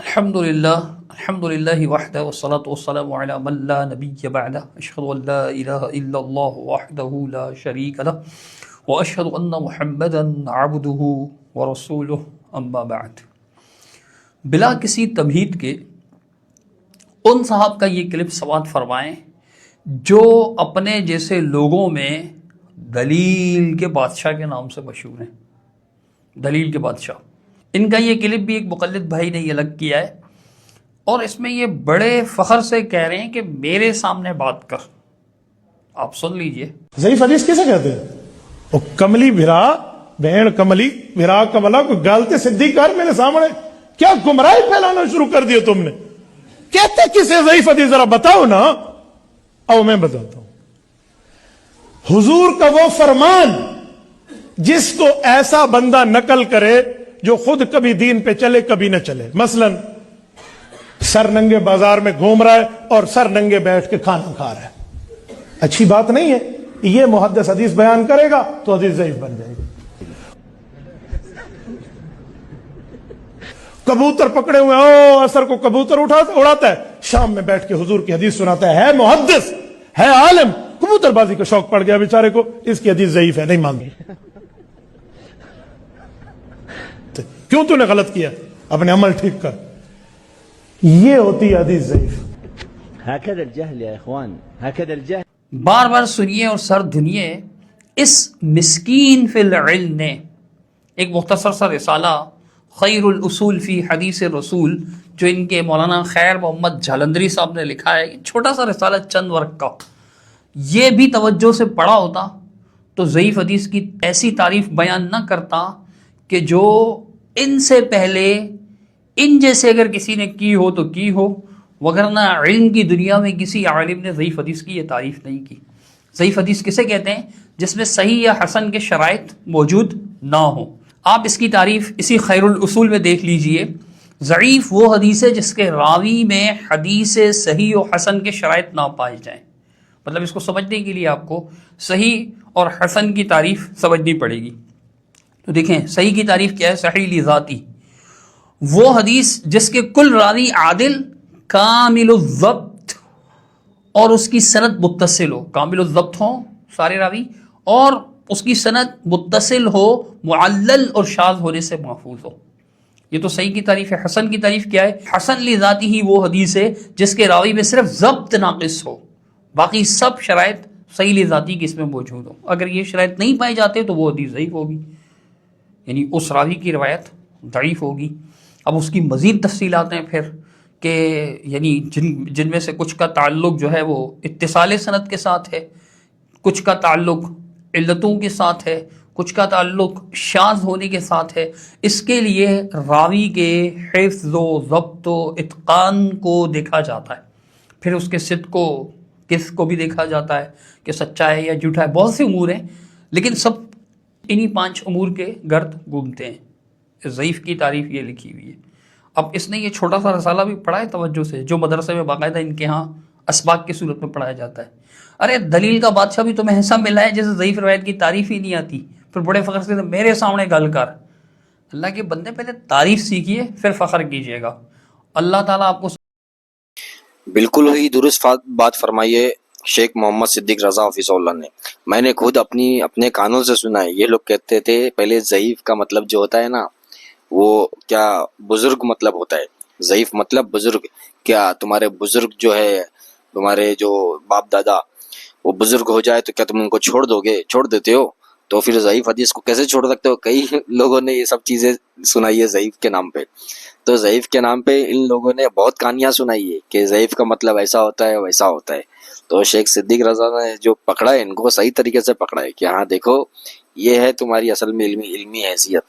الحمد للہ وحدہ والصلاة والسلام علی من لا نبی بعدہ اشہد ان لا الہ الا اللہ وحدہ لا شریک لہ واشہد ان محمدا عبدہ ورسولہ اما بعد۔ بلا کسی تمہید کے ان صاحب کا یہ کلپ سماعت فرمائیں جو اپنے جیسے لوگوں میں دلیل کے بادشاہ کے نام سے مشہور ہیں۔ دلیل کے بادشاہ، ان کا یہ کلپ بھی ایک مقلد بھائی نے یہ الگ کیا ہے، اور اس میں یہ بڑے فخر سے کہہ رہے ہیں کہ میرے سامنے بات کر۔ آپ سن لیجئے۔ ضعیف حدیث کیسے کہتے ہیں؟ وہ کملی بھرا بہن کملی بھرا کملا کوئی گالتے صدیق کر میرے سامنے، کیا گمراہی پھیلانا شروع کر دیا تم نے؟ کہتے کسے ضعیف حدیث ذرا بتاؤ نا۔ او میں بتاتا ہوں، حضور کا وہ فرمان جس کو ایسا بندہ نقل کرے جو خود کبھی دین پہ چلے کبھی نہ چلے، مثلا سر ننگے بازار میں گھوم رہا ہے اور سر ننگے بیٹھ کے کھانا کھا رہا ہے، اچھی بات نہیں ہے۔ یہ محدث حدیث بیان کرے گا تو حدیث ضعیف بن جائے گی۔ کبوتر پکڑے ہوئے او اثر کو کبوتر اڑاتا ہے، شام میں بیٹھ کے حضور کی حدیث سناتا ہے محدث ہے عالم، کبوتر بازی کا شوق پڑ گیا بیچارے کو، اس کی حدیث ضعیف ہے، نہیں مانگی۔ کیوں تو نے غلط کیا؟ اپنے عمل ٹھیک کر۔ یہ ہوتی ہے حدیث ضعیف۔ هكذا الجهل يا اخوان، هكذا الجهل۔ بار بار سنیے اور سر دھنیے۔ اس مسکین فی العلم نے ایک مختصر سا رسالہ خیر الاصول فی حدیث رسول، جو ان کے مولانا خیر محمد جھالندری صاحب نے لکھا ہے، چھوٹا سا رسالہ چند ورق کا، یہ بھی توجہ سے پڑھا ہوتا تو ضعیف حدیث کی ایسی تعریف بیان نہ کرتا کہ جو ان سے پہلے ان جیسے اگر کسی نے کی ہو تو کی ہو، وگرنہ علم کی دنیا میں کسی عالم نے ضعیف حدیث کی یہ تعریف نہیں کی۔ ضعیف حدیث کسے کہتے ہیں؟ جس میں صحیح یا حسن کے شرائط موجود نہ ہوں۔ آپ اس کی تعریف اسی خیر الاصول میں دیکھ لیجئے۔ ضعیف وہ حدیث ہے جس کے راوی میں حدیث صحیح و حسن کے شرائط نہ پائے جائیں۔ مطلب اس کو سمجھنے کے لیے آپ کو صحیح اور حسن کی تعریف سمجھنی پڑے گی۔ تو دیکھیں صحیح کی تعریف کیا ہے؟ صحیح لذاتی، وہ حدیث جس کے کل راوی عادل کامل الضبط اور اس کی سند متصل ہو، کامل الضبط ہوں سارے راوی، اور اس کی سند متصل ہو، معلل اور شاذ ہونے سے محفوظ ہو۔ یہ تو صحیح کی تعریف ہے۔ حسن کی تعریف کیا ہے؟ حسن لذاتی ہی وہ حدیث ہے جس کے راوی میں صرف ضبط ناقص ہو، باقی سب شرائط صحیح لذاتی کی اس میں موجود ہو۔ اگر یہ شرائط نہیں پائے جاتے تو وہ حدیث ضعیف ہوگی، یعنی اس راوی کی روایت ضعیف ہوگی۔ اب اس کی مزید تفصیلات ہیں پھر کہ یعنی جن میں سے کچھ کا تعلق جو ہے وہ اتصال سند کے ساتھ ہے، کچھ کا تعلق علتوں کے ساتھ ہے، کچھ کا تعلق شاذ ہونے کے ساتھ ہے۔ اس کے لیے راوی کے حفظ و ضبط و اتقان کو دیکھا جاتا ہے، پھر اس کے صدق کو کس کو بھی دیکھا جاتا ہے کہ سچا ہے یا جھوٹا ہے۔ بہت سے امور ہیں لیکن سب انہی 5 امور کے گرد گھومتے ہیں۔ ضعیف کی تعریف یہ لکھی ہوئی ہے۔ اب اس نے یہ چھوٹا سا رسالہ بھی پڑھا ہے توجہ سے، جو مدرسے میں باقاعدہ ان کے ہاں اسباق کی صورت میں پڑھایا جاتا ہے۔ ارے دلیل کا بادشاہ بھی تمہیں ایسا ملا ہے جیسے ضعیف روایت کی تعریف ہی نہیں آتی، پھر بڑے فخر سے میرے سامنے گل کر۔ اللہ کے بندے پہلے تعریف سیکھیے پھر فخر کیجیے گا۔ اللہ تعالیٰ آپ کو بالکل ہی درست بات فرمائی ہے شیخ محمد صدیق رضا حفیظ اللہ نے۔ میں نے خود اپنے کانوں سے سنا ہے۔ یہ لوگ کہتے تھے پہلے ضعیف کا مطلب جو ہوتا ہے نا وہ کیا بزرگ مطلب ہوتا ہے، ضعیف مطلب بزرگ۔ کیا تمہارے بزرگ جو ہے، تمہارے جو باپ دادا وہ بزرگ ہو جائے تو کیا تم ان کو چھوڑ دیتے ہو؟ تو پھر ضعیف حدیث کو کیسے چھوڑ سکتے ہو؟ کئی لوگوں نے یہ سب چیزیں سنائی ہے ضعیف کے نام پہ۔ تو ضعیف کے نام پہ ان لوگوں نے بہت کہانیاں سنائی ہے کہ ضعیف کا مطلب ایسا ہوتا ہے ویسا ہوتا ہے۔ تو شیخ صدیق رضا نے جو پکڑا ہے ان کو صحیح طریقے سے پکڑا ہے کہ ہاں دیکھو یہ ہے تمہاری اصل میں علمی حیثیت۔